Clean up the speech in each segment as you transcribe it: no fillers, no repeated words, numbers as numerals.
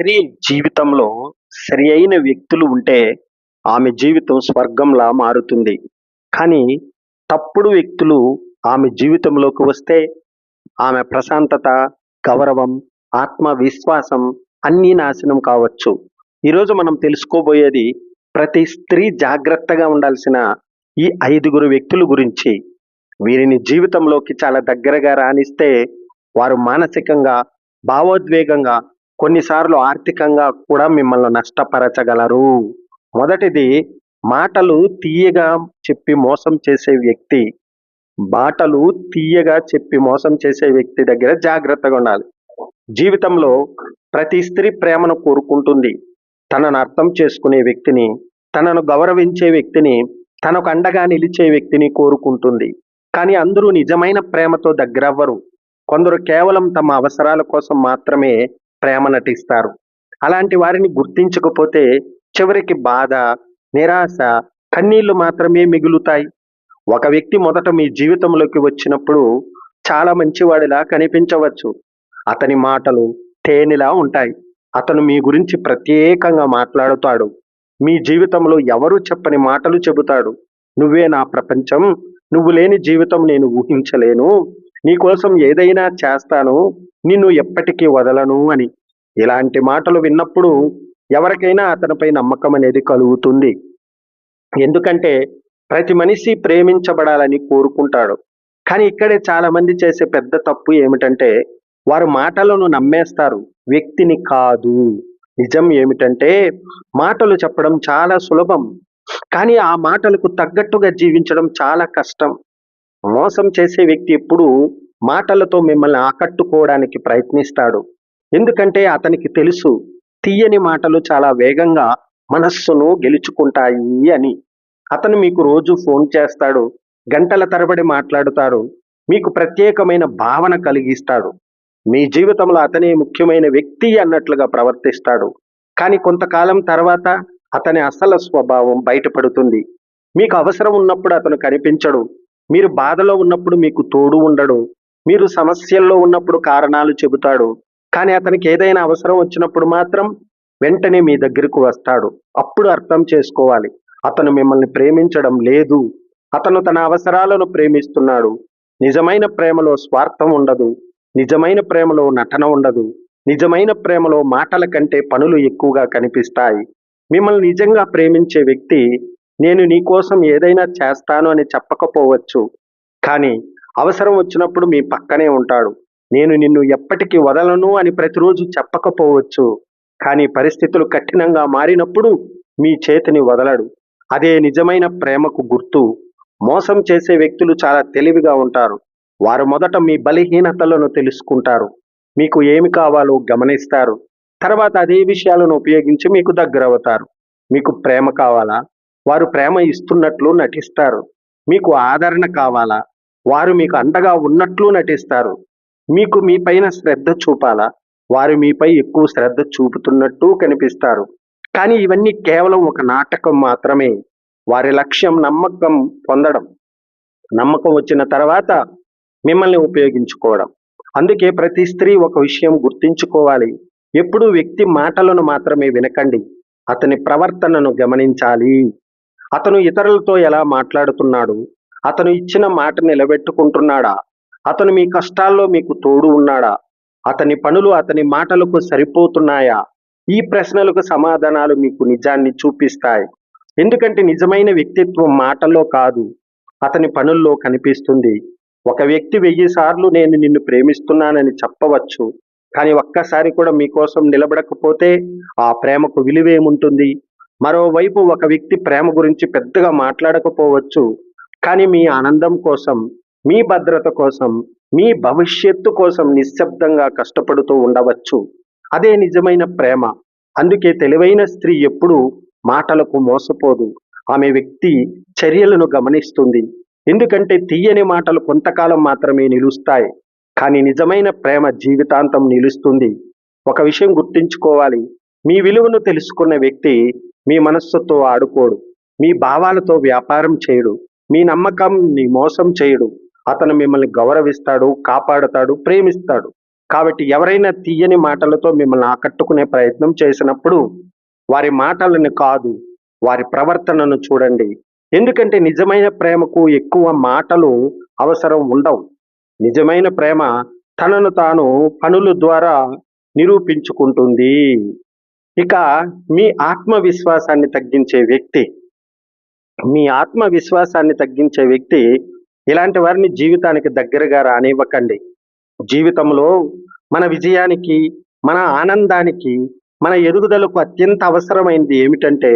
స్త్రీ జీవితంలో సరి అయిన వ్యక్తులు ఉంటే ఆమె జీవితం స్వర్గంలా మారుతుంది. కానీ తప్పుడు వ్యక్తులు ఆమె జీవితంలోకి వస్తే ఆమె ప్రశాంతత, గౌరవం, ఆత్మవిశ్వాసం అన్నీ నాశనం కావచ్చు. ఈరోజు మనం తెలుసుకోబోయేది ప్రతి స్త్రీ జాగ్రత్తగా ఉండాల్సిన ఈ 5 వ్యక్తుల గురించి. వీరిని జీవితంలోకి చాలా దగ్గరగా రానిస్తే వారు మానసికంగా, భావోద్వేగంగా, కొన్నిసార్లు ఆర్థికంగా కూడా మిమ్మల్ని నష్టపరచగలరు. మొదటిది మాటలు తీయగా చెప్పి మోసం చేసే వ్యక్తి. మాటలు తీయగా చెప్పి మోసం చేసే వ్యక్తి దగ్గర జాగ్రత్తగా ఉండాలి. జీవితంలో ప్రతి స్త్రీ ప్రేమను కోరుకుంటుంది. తనను అర్థం చేసుకునే వ్యక్తిని, తనను గౌరవించే వ్యక్తిని, తనకు అండగా నిలిచే వ్యక్తిని కోరుకుంటుంది. కానీ అందరూ నిజమైన ప్రేమతో దగ్గరవ్వరు. కొందరు కేవలం తమ అవసరాల కోసం మాత్రమే ప్రేమ నటిస్తారు. అలాంటి వారిని గుర్తించకపోతే చివరికి బాధ, నిరాశ, కన్నీళ్లు మాత్రమే మిగులుతాయి. ఒక వ్యక్తి మొదట మీ జీవితంలోకి వచ్చినప్పుడు చాలా మంచివాడిలా కనిపించవచ్చు. అతని మాటలు తేనెలా ఉంటాయి. అతను మీ గురించి ప్రత్యేకంగా మాట్లాడుతాడు. మీ జీవితంలో ఎవరు చెప్పని మాటలు చెబుతాడు. నువ్వే నా ప్రపంచం, నువ్వు లేని జీవితం నేను ఊహించలేను, నీకోసం ఏదైనా చేస్తాను, నిన్ను ఎప్పటికీ వదలను అని. ఇలాంటి మాటలు విన్నప్పుడు ఎవరికైనా అతనిపై నమ్మకం అనేది కలుగుతుంది. ఎందుకంటే ప్రతి మనిషి ప్రేమించబడాలని కోరుకుంటాడు. కానీ ఇక్కడే చాలా మంది చేసే పెద్ద తప్పు ఏమిటంటే వారు మాటలను నమ్మేస్తారు, వ్యక్తిని కాదు. నిజం ఏమిటంటే మాటలు చెప్పడం చాలా సులభం, కానీ ఆ మాటలకు తగ్గట్టుగా జీవించడం చాలా కష్టం. మోసం చేసే వ్యక్తి ఎప్పుడు మాటలతో మిమ్మల్ని ఆకట్టుకోవడానికి ప్రయత్నిస్తాడు. ఎందుకంటే అతనికి తెలుసు తీయని మాటలు చాలా వేగంగా మనస్సును గెలుచుకుంటాయి అని. అతను మీకు రోజు ఫోన్ చేస్తాడు, గంటల తరబడి మాట్లాడుతాడు, మీకు ప్రత్యేకమైన భావన కలిగిస్తాడు. మీ జీవితంలో అతనే ముఖ్యమైన వ్యక్తి అన్నట్లుగా ప్రవర్తిస్తాడు. కానీ కొంతకాలం తర్వాత అతని అసలు స్వభావం బయటపడుతుంది. మీకు అవసరం ఉన్నప్పుడు అతను కనిపించడు. మీరు బాధలో ఉన్నప్పుడు మీకు తోడు ఉండడు. మీరు సమస్యల్లో ఉన్నప్పుడు కారణాలు చెబుతాడు. కానీ అతనికి ఏదైనా అవసరం వచ్చినప్పుడు మాత్రం వెంటనే మీ దగ్గరకు వస్తాడు. అప్పుడు అర్థం చేసుకోవాలి, అతను మిమ్మల్ని ప్రేమించడం లేదు, అతను తన అవసరాలను ప్రేమిస్తున్నాడు. నిజమైన ప్రేమలో స్వార్థం ఉండదు. నిజమైన ప్రేమలో నటన ఉండదు. నిజమైన ప్రేమలో మాటల కంటే పనులు ఎక్కువగా కనిపిస్తాయి. మిమ్మల్ని నిజంగా ప్రేమించే వ్యక్తి నేను నీకోసం ఏదైనా చేస్తాను అని చెప్పకపోవచ్చు, కానీ అవసరం వచ్చినప్పుడు మీ పక్కనే ఉంటాడు. నేను నిన్ను ఎప్పటికీ వదలను అని ప్రతిరోజు చెప్పకపోవచ్చు, కానీ పరిస్థితులు కఠినంగా మారినప్పుడు మీ చేతిని వదలడు. అదే నిజమైన ప్రేమకు గుర్తు. మోసం చేసే వ్యక్తులు చాలా తెలివిగా ఉంటారు. వారు మొదట మీ బలహీనతలను తెలుసుకుంటారు, మీకు ఏమి కావాలో గమనిస్తారు. తర్వాత అదే విషయాలను ఉపయోగించి మీకు దగ్గరవుతారు. మీకు ప్రేమ కావాలా? వారు ప్రేమ ఇస్తున్నట్లు నటిస్తారు. మీకు ఆదరణ కావాలా? వారు మీకు అండగా ఉన్నట్లు నటిస్తారు. మీకు మీ పైన శ్రద్ధ చూపాలా? వారు మీపై ఎక్కువ శ్రద్ధ చూపుతున్నట్టు కనిపిస్తారు. కానీ ఇవన్నీ కేవలం ఒక నాటకం మాత్రమే. వారి లక్ష్యం నమ్మకం పొందడం, నమ్మకం వచ్చిన తర్వాత మిమ్మల్ని ఉపయోగించుకోవడం. అందుకే ప్రతి స్త్రీ ఒక విషయం గుర్తించుకోవాలి, ఎప్పుడూ వ్యక్తి మాటలను మాత్రమే వినకండి, అతని ప్రవర్తనను గమనించాలి. అతను ఇతరులతో ఎలా మాట్లాడుతున్నాడు? అతను ఇచ్చిన మాట నిలబెట్టుకుంటున్నాడా? అతను మీ కష్టాల్లో మీకు తోడు ఉన్నాడా? అతని పనులు అతని మాటలకు సరిపోతున్నాయా? ఈ ప్రశ్నలకు సమాధానాలు మీకు నిజాన్ని చూపిస్తాయి. ఎందుకంటే నిజమైన వ్యక్తిత్వం మాటల్లో కాదు, అతని పనుల్లో కనిపిస్తుంది. ఒక వ్యక్తి 1000 సార్లు నేను నిన్ను ప్రేమిస్తున్నానని చెప్పవచ్చు, కానీ ఒక్కసారి కూడా మీకోసం నిలబడకపోతే ఆ ప్రేమకు విలువేముంటుంది? మరోవైపు ఒక వ్యక్తి ప్రేమ గురించి పెద్దగా మాట్లాడకపోవచ్చు, కానీ మీ ఆనందం కోసం, మీ భద్రత కోసం, మీ భవిష్యత్తు కోసం నిశ్శబ్దంగా కష్టపడుతూ ఉండవచ్చు. అదే నిజమైన ప్రేమ. అందుకే తెలివైన స్త్రీ ఎప్పుడూ మాటలకు మోసపోదు. ఆమె వ్యక్తి చర్యలను గమనిస్తుంది. ఎందుకంటే తీయని మాటలు కొంతకాలం మాత్రమే నిలుస్తాయి, కానీ నిజమైన ప్రేమ జీవితాంతం నిలుస్తుంది. ఒక విషయం గుర్తుంచుకోవాలి, మీ విలువను తెలుసుకున్న వ్యక్తి మీ మనస్సుతో ఆడుకోడు, మీ భావాలతో వ్యాపారం చేయడు, మీ నమ్మకం ని మోసం చేయడు. అతను మిమ్మల్ని గౌరవిస్తాడు, కాపాడుతాడు, ప్రేమిస్తాడు. కాబట్టి ఎవరైనా తీయని మాటలతో మిమ్మల్ని ఆకట్టుకునే ప్రయత్నం చేసినప్పుడు వారి మాటలను కాదు, వారి ప్రవర్తనను చూడండి. ఎందుకంటే నిజమైన ప్రేమకు ఎక్కువ మాటలు అవసరం ఉండవు. నిజమైన ప్రేమ తనను తాను పనుల ద్వారా నిరూపించుకుంటుంది. ఇక మీ ఆత్మవిశ్వాసాన్ని తగ్గించే వ్యక్తి మీ ఆత్మవిశ్వాసాన్ని తగ్గించే వ్యక్తి ఇలాంటి వారిని జీవితానికి దగ్గరగా రానివ్వకండి. జీవితంలో మన విజయానికి, మన ఆనందానికి, మన ఎదుగుదలకు అత్యంత అవసరమైనది ఏమిటంటే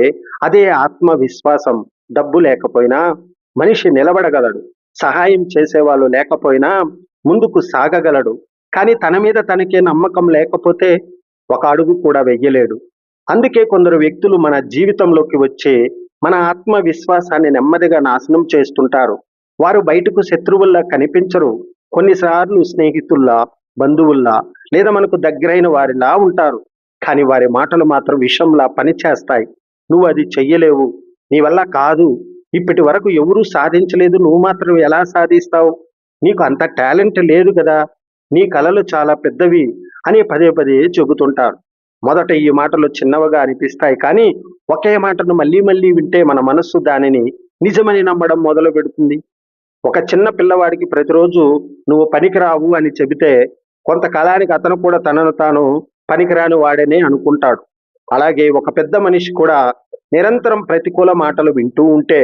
అదే ఆత్మవిశ్వాసం. డబ్బు లేకపోయినా మనిషి నిలబడగలడు. సహాయం చేసేవాళ్ళు లేకపోయినా ముందుకు సాగగలడు. కానీ తన మీద తనకే నమ్మకం లేకపోతే ఒక అడుగు కూడా వెయ్యలేడు. అందుకే కొందరు వ్యక్తులు మన జీవితంలోకి వచ్చి మన ఆత్మవిశ్వాసాన్ని నెమ్మదిగా నాశనం చేస్తుంటారు. వారు బయటకు శత్రువుల్లా కనిపించరు. కొన్నిసార్లు స్నేహితుల్లా, బంధువుల్లా లేదా మనకు దగ్గరైన వారిలా ఉంటారు. కానీ వారి మాటలు మాత్రం విషంలా పనిచేస్తాయి. నువ్వు అది చెయ్యలేవు, నీ వల్ల కాదు, ఇప్పటి వరకు ఎవరూ సాధించలేదు, నువ్వు మాత్రం ఎలా సాధిస్తావు, నీకు అంత టాలెంట్ లేదు కదా, నీ కలలు చాలా పెద్దవి అని పదే పదే చెబుతుంటారు. మొదట ఈ మాటలు చిన్నవిగా అనిపిస్తాయి, కానీ ఒకే మాటను మళ్ళీ మళ్ళీ వింటే మన మనస్సు దానిని నిజమని నమ్మడం మొదలు పెడుతుంది. ఒక చిన్న పిల్లవాడికి ప్రతిరోజు నువ్వు పనికిరావు అని చెబితే కొంతకాలానికి అతను కూడా తనను తాను పనికిరాని వాడనే అనుకుంటాడు. అలాగే ఒక పెద్ద మనిషి కూడా నిరంతరం ప్రతికూల మాటలు వింటూ ఉంటే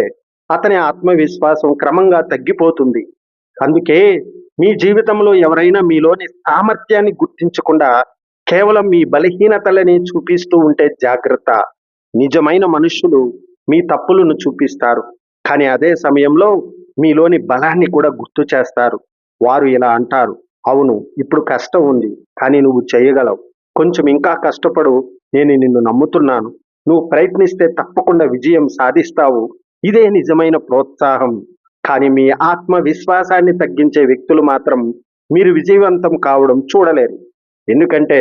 అతని ఆత్మవిశ్వాసం క్రమంగా తగ్గిపోతుంది. అందుకే మీ జీవితంలో ఎవరైనా మీలోని సామర్థ్యాన్ని గుర్తించకుండా కేవలం మీ బలహీనతలని చూపిస్తూ ఉంటే జాగ్రత్త. నిజమైన మనుషులు మీ తప్పులను చూపిస్తారు, కానీ అదే సమయంలో మీలోని బలాన్ని కూడా గుర్తు చేస్తారు. వారు ఇలా అంటారు, అవును ఇప్పుడు కష్టం ఉంది, కానీ నువ్వు చేయగలవు, కొంచెం ఇంకా కష్టపడు, నేను నిన్ను నమ్ముతున్నాను, నువ్వు ప్రయత్నిస్తే తప్పకుండా విజయం సాధిస్తావు. ఇదే నిజమైన ప్రోత్సాహం. కానీ మీ ఆత్మవిశ్వాసాన్ని తగ్గించే వ్యక్తులు మాత్రం మీరు విజయవంతం కావడం చూడలేరు. ఎందుకంటే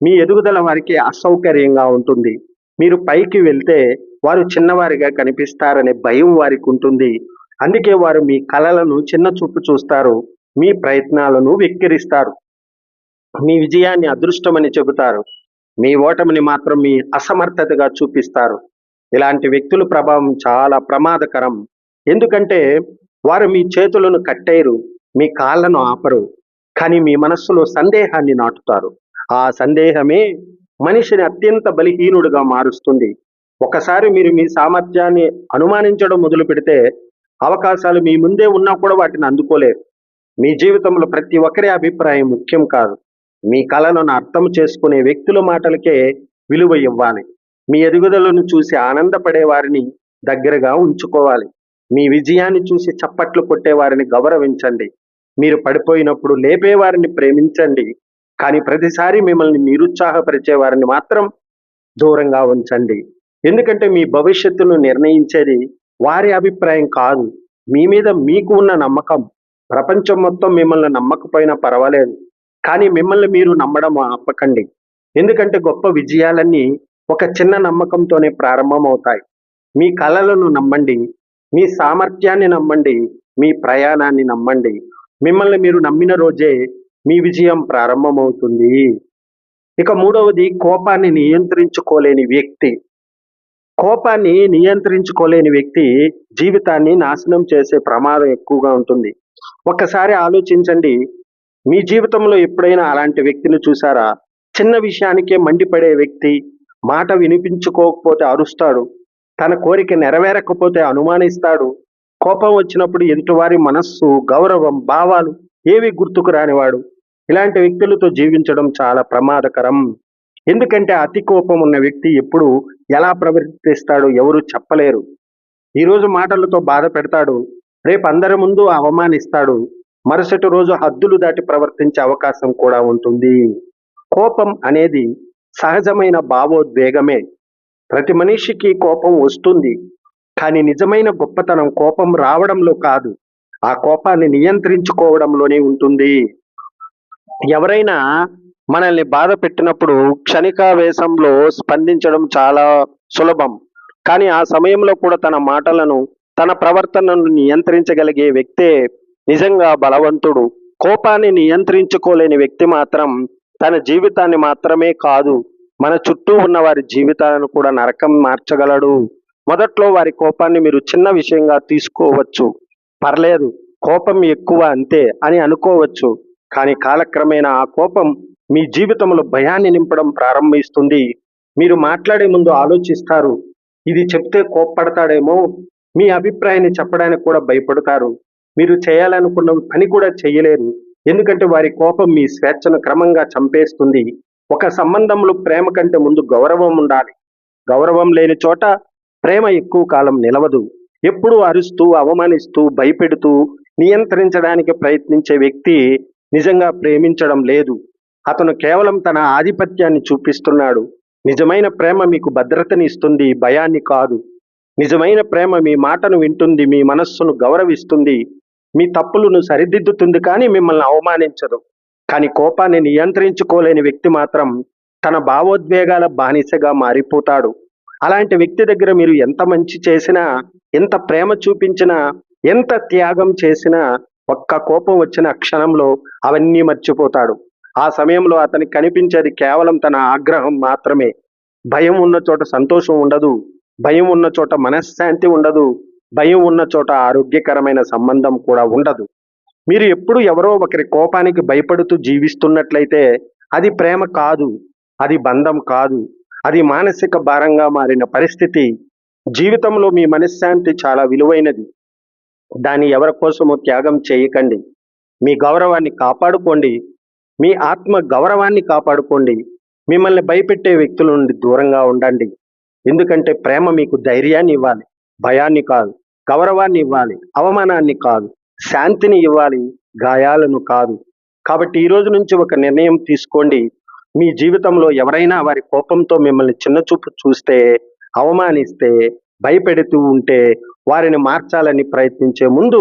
మీ ఎదుగుదల వారికి అసౌకర్యంగా ఉంటుంది. మీరు పైకి వెళ్తే వారు చిన్నవారిగా కనిపిస్తారనే భయం వారికి ఉంటుంది. అందుకే వారు మీ కలలను చిన్న చూపు చూస్తారు, మీ ప్రయత్నాలను వెక్కిరిస్తారు, మీ విజయాన్ని అదృష్టమని చెబుతారు, మీ ఓటమిని మాత్రం మీ అసమర్థతగా చూపిస్తారు. ఇలాంటి వ్యక్తుల ప్రభావం చాలా ప్రమాదకరం. ఎందుకంటే వారు మీ చేతులను కట్టేయరు, మీ కాళ్ళను ఆపరు, కానీ మీ మనస్సులో సందేహాన్ని నాటుతారు. ఆ సందేహమే మనిషిని అత్యంత బలహీనుడుగా మారుస్తుంది. ఒకసారి మీరు మీ సామర్థ్యాన్ని అనుమానించడం మొదలు పెడితే అవకాశాలు మీ ముందే ఉన్నా కూడా వాటిని అందుకోలేరు. మీ జీవితంలో ప్రతి ఒక్కరి అభిప్రాయం ముఖ్యం కాదు. మీ కళలను అర్థం చేసుకునే వ్యక్తుల మాటలకే విలువ ఇవ్వాలి. మీ ఎదుగుదలను చూసి ఆనందపడే వారిని దగ్గరగా ఉంచుకోవాలి. మీ విజయాన్ని చూసి చప్పట్లు కొట్టే వారిని గౌరవించండి. మీరు పడిపోయినప్పుడు లేపే వారిని ప్రేమించండి. కానీ ప్రతిసారి మిమ్మల్ని నిరుత్సాహపరిచే వారిని మాత్రం దూరంగా ఉంచండి. ఎందుకంటే మీ భవిష్యత్తును నిర్ణయించేది వారి అభిప్రాయం కాదు, మీ మీద మీకు ఉన్న నమ్మకం. ప్రపంచం మొత్తం మిమ్మల్ని నమ్మకపోయినా పర్వాలేదు, కానీ మిమ్మల్ని మీరు నమ్మడం ఆపకండి. ఎందుకంటే గొప్ప విజయాలన్నీ ఒక చిన్న నమ్మకంతోనే ప్రారంభమవుతాయి. మీ కలలను నమ్మండి, మీ సామర్థ్యాన్ని నమ్మండి, మీ ప్రయాణాన్ని నమ్మండి. మిమ్మల్ని మీరు నమ్మిన రోజే మీ విజయం ప్రారంభమవుతుంది. ఇక మూడవది, కోపాన్ని నియంత్రించుకోలేని వ్యక్తి. కోపాన్ని నియంత్రించుకోలేని వ్యక్తి జీవితాన్ని నాశనం చేసే ప్రమాదం ఎక్కువగా ఉంటుంది. ఒక్కసారి ఆలోచించండి, మీ జీవితంలో ఎప్పుడైనా అలాంటి వ్యక్తిని చూసారా? చిన్న విషయానికే మండిపడే వ్యక్తి, మాట వినిపించుకోకపోతే అరుస్తాడు, తన కోరిక నెరవేరకపోతే అనుమానిస్తాడు, కోపం వచ్చినప్పుడు ఎదుటివారి మనస్సు, గౌరవం, భావాలు ఏవి గుర్తుకు రానివాడు. ఇలాంటి వ్యక్తులతో జీవించడం చాలా ప్రమాదకరం. ఎందుకంటే అతి కోపం ఉన్న వ్యక్తి ఎప్పుడు ఎలా ప్రవర్తిస్తాడో ఎవరు చెప్పలేరు. ఈరోజు మాటలతో బాధ పెడతాడు, రేపు అందరి ముందు అవమానిస్తాడు, మరుసటి రోజు హద్దులు దాటి ప్రవర్తించే అవకాశం కూడా ఉంటుంది. కోపం అనేది సహజమైన భావోద్వేగమే. ప్రతి మనిషికి కోపం వస్తుంది, కానీ నిజమైన గొప్పతనం కోపం రావడంలో కాదు, ఆ కోపాన్ని నియంత్రించుకోవడంలోనే ఉంటుంది. ఎవరైనా మనల్ని బాధ పెట్టినప్పుడు క్షణికావేశంలో స్పందించడం చాలా సులభం. కానీ ఆ సమయంలో కూడా తన మాటలను, తన ప్రవర్తనను నియంత్రించగలిగే వ్యక్తే నిజంగా బలవంతుడు. కోపాన్ని నియంత్రించుకోలేని వ్యక్తి మాత్రం తన జీవితాన్ని మాత్రమే కాదు, మన చుట్టూ ఉన్న వారి జీవితాలను కూడా నరకం మార్చగలడు. మొదట్లో వారి కోపాన్ని మీరు చిన్న విషయంగా తీసుకోవచ్చు. పర్లేదు, కోపం ఎక్కువ అంతే అని అనుకోవచ్చు. కానీ కాలక్రమేణా ఆ కోపం మీ జీవితంలో భయాన్ని నింపడం ప్రారంభిస్తుంది. మీరు మాట్లాడే ముందు ఆలోచిస్తారు, ఇది చెప్తే కోప్పడతాడేమో. మీ అభిప్రాయాన్ని చెప్పడానికి కూడా భయపడతారు. మీరు చేయాలనుకున్న పని కూడా చేయలేరు. ఎందుకంటే వారి కోపం మీ స్వేచ్ఛను క్రమంగా చంపేస్తుంది. ఒక సంబంధంలో ప్రేమ కంటే ముందు గౌరవం ఉండాలి. గౌరవం లేని చోట ప్రేమ ఎక్కువ కాలం నిలవదు. ఎప్పుడూ అరుస్తూ, అవమానిస్తూ, భయపెడుతూ, నియంత్రించడానికి ప్రయత్నించే వ్యక్తి నిజంగా ప్రేమించడం లేదు. అతను కేవలం తన ఆధిపత్యాన్ని చూపిస్తున్నాడు. నిజమైన ప్రేమ మీకు భద్రతని ఇస్తుంది, భయాన్ని కాదు. నిజమైన ప్రేమ మీ మాటను వింటుంది, మీ మనస్సును గౌరవిస్తుంది, మీ తప్పులను సరిదిద్దుతుంది, కానీ మిమ్మల్ని అవమానించదు. కానీ కోపాన్ని నియంత్రించుకోలేని వ్యక్తి మాత్రం తన భావోద్వేగాల బానిసగా మారిపోతాడు. అలాంటి వ్యక్తి దగ్గర మీరు ఎంత మంచి చేసినా, ఎంత ప్రేమ చూపించినా, ఎంత త్యాగం చేసినా, ఒక్క కోపం వచ్చిన క్షణంలో అవన్నీ మర్చిపోతాడు. ఆ సమయంలో అతనికి కనిపించేది కేవలం తన ఆగ్రహం మాత్రమే. భయం ఉన్న చోట సంతోషం ఉండదు. భయం ఉన్న చోట మనశ్శాంతి ఉండదు. భయం ఉన్న చోట ఆరోగ్యకరమైన సంబంధం కూడా ఉండదు. మీరు ఎప్పుడు ఎవరో ఒకరి కోపానికి భయపడుతూ జీవిస్తున్నట్లయితే అది ప్రేమ కాదు, అది బంధం కాదు, అది మానసిక భారంగా మారిన పరిస్థితి. జీవితంలో మీ మనశ్శాంతి చాలా విలువైనది. దాన్ని ఎవరి కోసమో త్యాగం చేయకండి. మీ గౌరవాన్ని కాపాడుకోండి. మీ ఆత్మ గౌరవాన్ని కాపాడుకోండి. మిమ్మల్ని భయపెట్టే వ్యక్తుల నుండి దూరంగా ఉండండి. ఎందుకంటే ప్రేమ మీకు ధైర్యాన్ని ఇవ్వాలి, భయాన్ని కాదు. గౌరవాన్ని ఇవ్వాలి, అవమానాన్ని కాదు. శాంతిని ఇవ్వాలి, గాయాలను కాదు. కాబట్టి ఈ రోజు నుంచి ఒక నిర్ణయం తీసుకోండి. మీ జీవితంలో ఎవరైనా వారి కోపంతో మిమ్మల్ని చిన్నచూపు చూస్తే, అవమానిస్తే, భయపెడుతూ ఉంటే వారిని మార్చాలని ప్రయత్నించే ముందు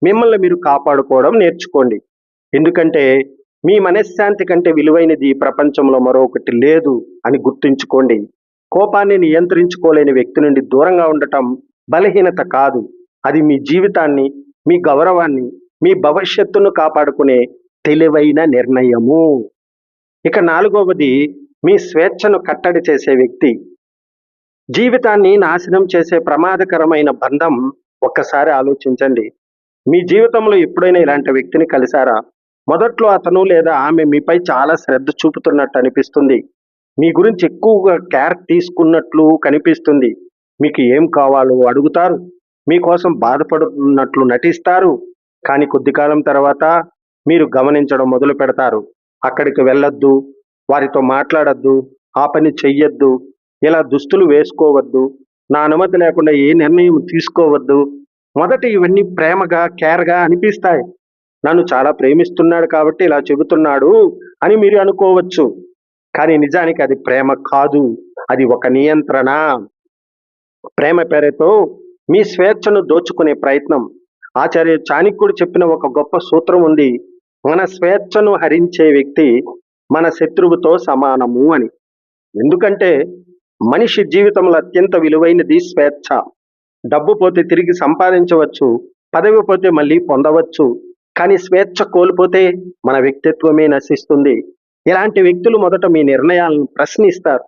మిమ్మల్ని మీరు కాపాడుకోవడం నేర్చుకోండి. ఎందుకంటే మీ మనశ్శాంతి కంటే విలువైనది ఈ ప్రపంచంలో మరొకటి లేదు అని గుర్తుంచుకోండి. కోపాన్ని నియంత్రించుకోలేని వ్యక్తి నుండి దూరంగా ఉండటం బలహీనత కాదు, అది మీ జీవితాన్ని, మీ గౌరవాన్ని, మీ భవిష్యత్తును కాపాడుకునే తెలివైన నిర్ణయము. ఇక నాలుగవది, మీ స్వేచ్ఛను కట్టడి చేసే వ్యక్తి. జీవితాన్ని నాశనం చేసే ప్రమాదకరమైన బంధం. ఒక్కసారి ఆలోచించండి. మీ జీవితంలో ఎప్పుడైనా ఇలాంటి వ్యక్తిని కలిశారా? మొదట్లో అతను లేదా ఆమె మీపై చాలా శ్రద్ధ చూపుతున్నట్టు అనిపిస్తుంది. మీ గురించి ఎక్కువగా కేర్ తీసుకున్నట్లు కనిపిస్తుంది. మీకు ఏం కావాలో అడుగుతారు. మీకోసం బాధపడుతున్నట్లు నటిస్తారు. కానీ కొద్ది కాలం తర్వాత మీరు గమనించడం మొదలు పెడతారు. అక్కడికి వెళ్ళొద్దు, వారితో మాట్లాడొద్దు, ఆ పని చెయ్యొద్దు, ఇలా దుస్తులు వేసుకోవద్దు, నా అనుమతి లేకుండా ఏ నిర్ణయం తీసుకోవద్దు. మొదట ఇవన్నీ ప్రేమగా, కేర్గా అనిపిస్తాయి. నన్ను చాలా ప్రేమిస్తున్నాడు కాబట్టి ఇలా చెబుతున్నాడు అని మీరు అనుకోవచ్చు. కానీ నిజానికి అది ప్రేమ కాదు, అది ఒక నియంత్రణ. ప్రేమ పేరుతో మీ స్వేచ్ఛను దోచుకునే ప్రయత్నం. ఆచార్య చాణక్యుడు చెప్పిన ఒక గొప్ప సూత్రం ఉంది. మన స్వేచ్ఛను హరించే వ్యక్తి మన శత్రువుతో సమానము అని. ఎందుకంటే మనిషి జీవితంలో అత్యంత విలువైనది స్వేచ్ఛ. డబ్బు పోతే తిరిగి సంపాదించవచ్చు, పదవి పోతే మళ్ళీ పొందవచ్చు, కానీ స్వేచ్ఛ కోల్పోతే మన వ్యక్తిత్వమే నశిస్తుంది. ఇలాంటి వ్యక్తులు మొదట మీ నిర్ణయాలను ప్రశ్నిస్తారు,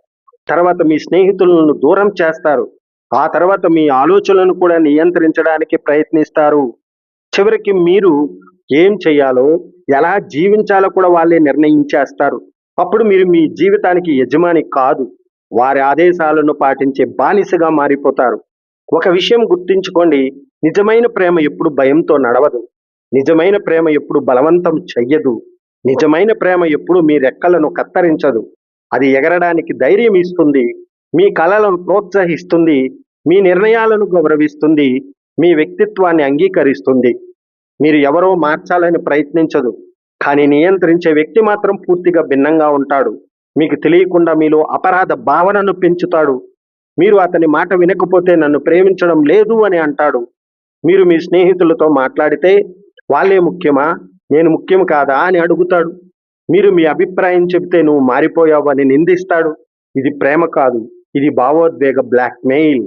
తర్వాత మీ స్నేహితులను దూరం చేస్తారు, ఆ తర్వాత మీ ఆలోచనలను కూడా నియంత్రించడానికి ప్రయత్నిస్తారు. చివరికి మీరు ఏం చేయాలో, ఎలా జీవించాలో కూడా వాళ్ళే నిర్ణయించేస్తారు. అప్పుడు మీరు మీ జీవితానికి యజమాని కాదు, వారి ఆదేశాలను పాటించే బానిసగా మారిపోతారు. ఒక విషయం గుర్తుంచుకోండి, నిజమైన ప్రేమ ఎప్పుడు భయంతో నడవదు. నిజమైన ప్రేమ ఎప్పుడు బలవంతం చెయ్యదు. నిజమైన ప్రేమ ఎప్పుడు మీ రెక్కలను కత్తరించదు. అది ఎగరడానికి ధైర్యం ఇస్తుంది, మీ కలలను ప్రోత్సహిస్తుంది, మీ నిర్ణయాలను గౌరవిస్తుంది, మీ వ్యక్తిత్వాన్ని అంగీకరిస్తుంది. మీరు ఎవరో మార్చాలని ప్రయత్నించదు, కానీ నియంత్రించే వ్యక్తి మాత్రం పూర్తిగా భిన్నంగా ఉంటాడు. మీకు తెలియకుండా మీలో అపరాధ భావనను పెంచుతాడు. మీరు అతని మాట వినకపోతే నన్ను ప్రేమించడం లేదు అని అంటాడు. మీరు మీ స్నేహితులతో మాట్లాడితే వాళ్ళే ముఖ్యమా, నేను ముఖ్యం కాదా అని అడుగుతాడు. మీరు మీ అభిప్రాయం చెబితే నువ్వు మారిపోయావు అని నిందిస్తాడు. ఇది ప్రేమ కాదు, ఇది భావోద్వేగ బ్లాక్మెయిల్.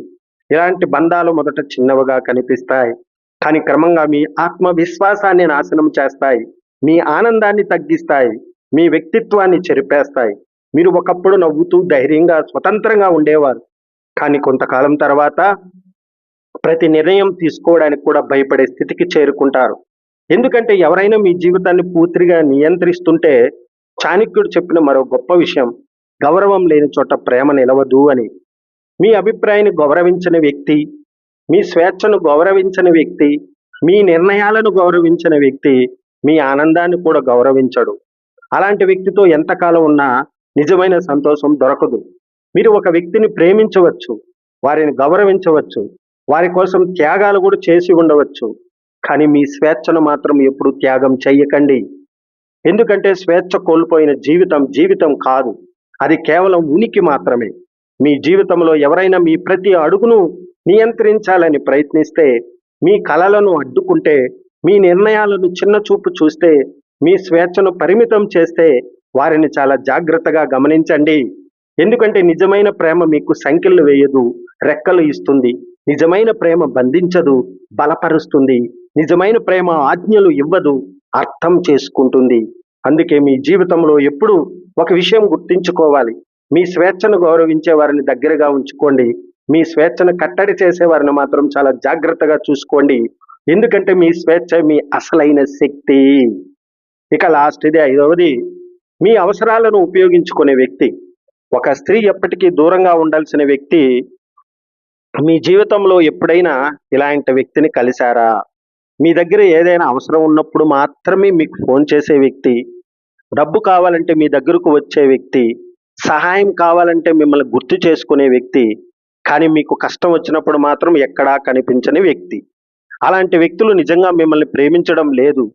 ఇలాంటి బంధాలు మొదట చిన్నవిగా కనిపిస్తాయి, కానీ క్రమంగా మీ ఆత్మవిశ్వాసాన్ని నాశనం చేస్తాయి. మీ ఆనందాన్ని తగ్గిస్తాయి, మీ వ్యక్తిత్వాన్ని చెరిపేస్తాయి. మీరు ఒకప్పుడు నవ్వుతూ ధైర్యంగా స్వతంత్రంగా ఉండేవారు, కానీ కొంతకాలం తర్వాత ప్రతి నిర్ణయం తీసుకోవడానికి కూడా భయపడే స్థితికి చేరుకుంటారు. ఎందుకంటే ఎవరైనా మీ జీవితాన్ని పూర్తిగా నియంత్రిస్తుంటే, చాణక్యుడు చెప్పిన మరో గొప్ప విషయం, గౌరవం లేని చోట ప్రేమ నిలవదు అని. మీ అభిప్రాయాన్ని గౌరవించని వ్యక్తి, మీ స్వేచ్ఛను గౌరవించని వ్యక్తి, మీ నిర్ణయాలను గౌరవించని వ్యక్తి మీ ఆనందాన్ని కూడా గౌరవించడు. అలాంటి వ్యక్తితో ఎంతకాలం ఉన్నా నిజమైన సంతోషం దొరకదు. మీరు ఒక వ్యక్తిని ప్రేమించవచ్చు, వారిని గౌరవించవచ్చు, వారి కోసం త్యాగాలు కూడా చేసి ఉండవచ్చు. కానీ మీ స్వేచ్ఛను మాత్రం ఎప్పుడు త్యాగం చెయ్యకండి. ఎందుకంటే స్వేచ్ఛ కోల్పోయిన జీవితం జీవితం కాదు, అది కేవలం ఉనికి మాత్రమే. మీ జీవితంలో ఎవరైనా మీ ప్రతి అడుగును నియంత్రించాలని ప్రయత్నిస్తే, మీ కలలను అడ్డుకుంటే, మీ నిర్ణయాలను చిన్న చూపు చూస్తే, మీ స్వేచ్ఛను పరిమితం చేస్తే వారిని చాలా జాగ్రత్తగా గమనించండి. ఎందుకంటే నిజమైన ప్రేమ మీకు సంకెళ్ళు వేయదు, రెక్కలు ఇస్తుంది. నిజమైన ప్రేమ బంధించదు, బలపరుస్తుంది. నిజమైన ప్రేమ ఆజ్ఞలు ఇవ్వదు, అర్థం చేసుకుంటుంది. అందుకే మీ జీవితంలో ఎప్పుడు ఒక విషయం గుర్తుంచుకోవాలి, మీ స్వేచ్ఛను గౌరవించే వారిని దగ్గరగా ఉంచుకోండి, మీ స్వేచ్ఛను కట్టడి చేసే వారిని మాత్రం చాలా జాగ్రత్తగా చూసుకోండి. ఎందుకంటే మీ స్వేచ్ఛ మీ అసలైన శక్తి. ఇక లాస్ట్ ఇది ఐదవది, మీ అవసరాలను ఉపయోగించుకునే వ్యక్తి. ఒక స్త్రీ ఎప్పటికీ దూరంగా ఉండాల్సిన వ్యక్తి. మీ జీవితంలో ఎప్పుడైనా ఇలాంటి వ్యక్తిని కలిశారా? మీ దగ్గర ఏదైనా అవసరం ఉన్నప్పుడు మాత్రమే మీకు ఫోన్ చేసే వ్యక్తి, డబ్బు కావాలంటే మీ దగ్గరకు వచ్చే వ్యక్తి, సహాయం కావాలంటే మిమ్మల్ని గుర్తు చేసుకునే వ్యక్తి, కానీ మీకు కష్టం వచ్చినప్పుడు మాత్రం ఎక్కడా కనిపించని వ్యక్తి. అలాంటి వ్యక్తులు నిజంగా మిమ్మల్ని ప్రేమించడం లేదు.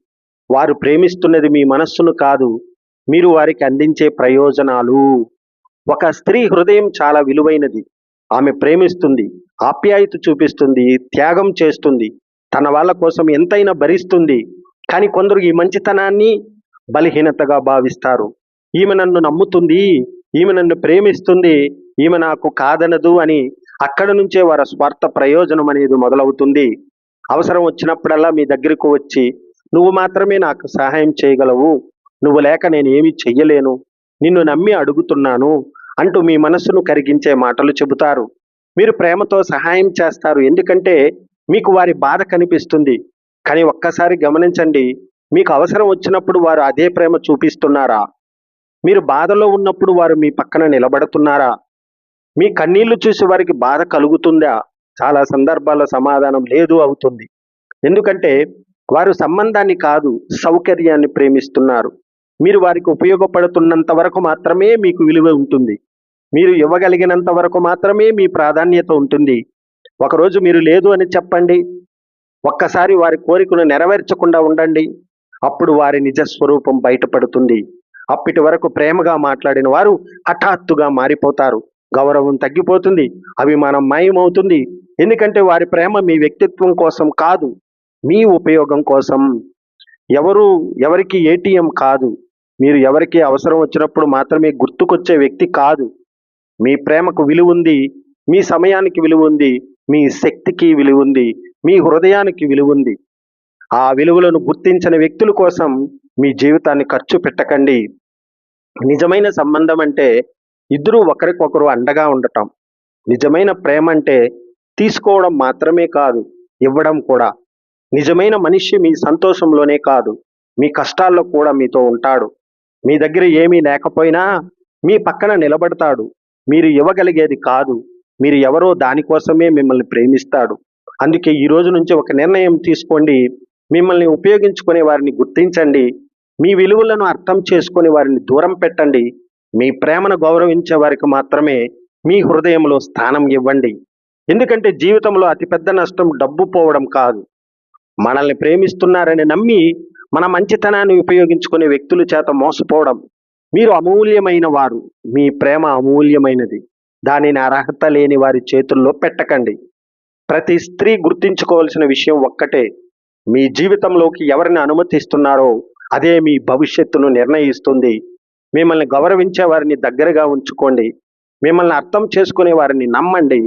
వారు ప్రేమిస్తున్నది మీ మనస్సును కాదు, మీరు వారికి అందించే ప్రయోజనాలు. ఒక స్త్రీ హృదయం చాలా విలువైనది. ఆమె ప్రేమిస్తుంది, ఆప్యాయత చూపిస్తుంది, త్యాగం చేస్తుంది, తన వాళ్ళ కోసం ఎంతైనా భరిస్తుంది. కానీ కొందరు ఈ మంచితనాన్ని బలహీనతగా భావిస్తారు. ఈమె నన్ను నమ్ముతుంది, ఈమె నన్ను ప్రేమిస్తుంది, ఈమె నాకు కాదనదు అని అక్కడి నుంచే వారి స్వార్థ ప్రయోజనం అనేది మొదలవుతుంది. అవసరం వచ్చినప్పుడల్లా మీ దగ్గరకు వచ్చి, నువ్వు మాత్రమే నాకు సహాయం చేయగలవు, నువ్వు లేక నేను ఏమీ చెయ్యలేను, నిన్ను నమ్మి అడుగుతున్నాను అంటూ మీ మనస్సును కరిగించే మాటలు చెబుతారు. మీరు ప్రేమతో సహాయం చేస్తారు, ఎందుకంటే మీకు వారి బాధ కనిపిస్తుంది. కానీ ఒక్కసారి గమనించండి, మీకు అవసరం వచ్చినప్పుడు వారు అదే ప్రేమ చూపిస్తున్నారా? మీరు బాధలో ఉన్నప్పుడు వారు మీ పక్కన నిలబడుతున్నారా? మీ కన్నీళ్లు చూసి వారికి బాధ కలుగుతుందా? చాలా సందర్భాల్లో సమాధానం లేదు అవుతుంది. ఎందుకంటే వారు సంబంధాన్ని కాదు, సౌకర్యాన్ని ప్రేమిస్తున్నారు. మీరు వారికి ఉపయోగపడుతున్నంత వరకు మాత్రమే మీకు విలువ ఉంటుంది. మీరు ఇవ్వగలిగినంత వరకు మాత్రమే మీ ప్రాధాన్యత ఉంటుంది. ఒకరోజు మీరు లేదు అని చెప్పండి, ఒక్కసారి వారి కోరికను నెరవేర్చకుండా ఉండండి, అప్పుడు వారి నిజ స్వరూపం బయటపడుతుంది. అప్పటి వరకు ప్రేమగా మాట్లాడిన వారు హఠాత్తుగా మారిపోతారు. గౌరవం తగ్గిపోతుంది, అభిమానం మాయమవుతుంది. ఎందుకంటే వారి ప్రేమ మీ వ్యక్తిత్వం కోసం కాదు, మీ ఉపయోగం కోసం. ఎవరికి ఏటీఎం కాదు, మీరు ఎవరికి అవసరం వచ్చినప్పుడు మాత్రమే గుర్తుకొచ్చే వ్యక్తి కాదు. మీ ప్రేమకు విలువ ఉంది, మీ సమయానికి విలువ ఉంది, మీ శక్తికి విలువ ఉంది, మీ హృదయానికి విలువ ఉంది. ఆ విలువలను గుర్తించని వ్యక్తుల కోసం మీ జీవితాన్ని ఖర్చు పెట్టకండి. నిజమైన సంబంధం అంటే ఇద్దరూ ఒకరికొకరు అండగా ఉండటం. నిజమైన ప్రేమ అంటే తీసుకోవడం మాత్రమే కాదు, ఇవ్వడం కూడా. నిజమైన మనిషి మీ సంతోషంలోనే కాదు, మీ కష్టాల్లో కూడా మీతో ఉంటాడు. మీ దగ్గర ఏమీ లేకపోయినా మీ పక్కన నిలబడతాడు. మీరు ఇవ్వగలిగేది కాదు, మీరు ఎవరో దానికోసమే మిమ్మల్ని ప్రేమిస్తాడు. అందుకే ఈ రోజు నుంచి ఒక నిర్ణయం తీసుకోండి, మిమ్మల్ని ఉపయోగించుకునే వారిని గుర్తించండి, మీ విలువలను అర్థం చేసుకుని వారిని దూరం పెట్టండి. మీ ప్రేమను గౌరవించే వారికి మాత్రమే మీ హృదయంలో స్థానం ఇవ్వండి. ఎందుకంటే జీవితంలో అతిపెద్ద నష్టం డబ్బు పోవడం కాదు, మనల్ని ప్రేమిస్తున్నారని నమ్మి మన మంచితనాన్ని ఉపయోగించుకునే వ్యక్తుల చేత మోసపోవడం. మీరు అమూల్యమైన వారు, మీ ప్రేమ అమూల్యమైనది, దానిని అర్హత లేని వారి చేతుల్లో పెట్టకండి. ప్రతి స్త్రీ గుర్తించుకోవాల్సిన విషయం ఒక్కటే, మీ జీవితంలోకి ఎవరిని అనుమతిస్తున్నారో అదే మీ భవిష్యత్తును నిర్ణయిస్తుంది. మిమ్మల్ని గౌరవించే వారిని దగ్గరగా ఉంచుకోండి, మిమ్మల్ని అర్థం చేసుకునే వారిని నమ్మండి,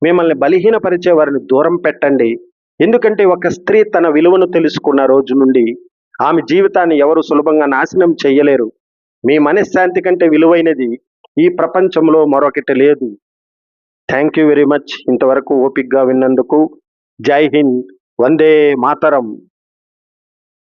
మిమ్మల్ని బలహీనపరిచే వారిని దూరం పెట్టండి. ఎందుకంటే ఒక స్త్రీ తన విలువను తెలుసుకున్న రోజు నుండి ఆమె జీవితాన్ని ఎవరు సులభంగా నాశనం చేయలేరు. మీ మనశ్శాంతి కంటే విలువైనది ఈ ప్రపంచంలో మరొకటి లేదు. థ్యాంక్ యూ వెరీ మచ్ ఇంతవరకు ఓపికగా విన్నందుకు. జై హింద్. వందే మాతరం.